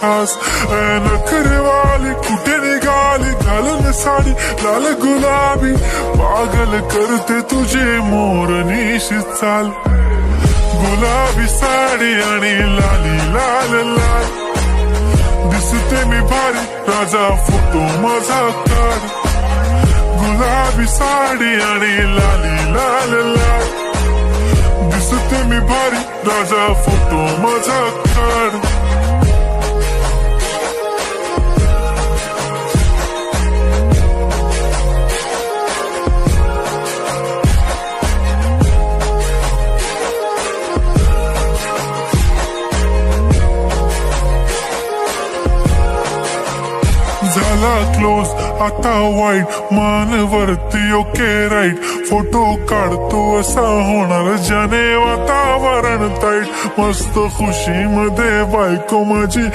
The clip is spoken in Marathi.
खास नखरेवाली कुठे निघाली घालून साडी लाल गुलाबी पागल करते तुझे मोरनीशी चाल गुलाबी साडी आणि लाली लाल लाल दिसते मी भारी राजा फोटो माझा काढ गुलाबी साडी आणि लाली लाल लाल दिसते मी भारी राजा फोटो माझा काढ झाला क्लोज आता वाईट मानवरती ओके राईट फोटो काढतो असा होणार ज्याने वातावरण ताईट मस्त खुशी मध्ये बायको माझी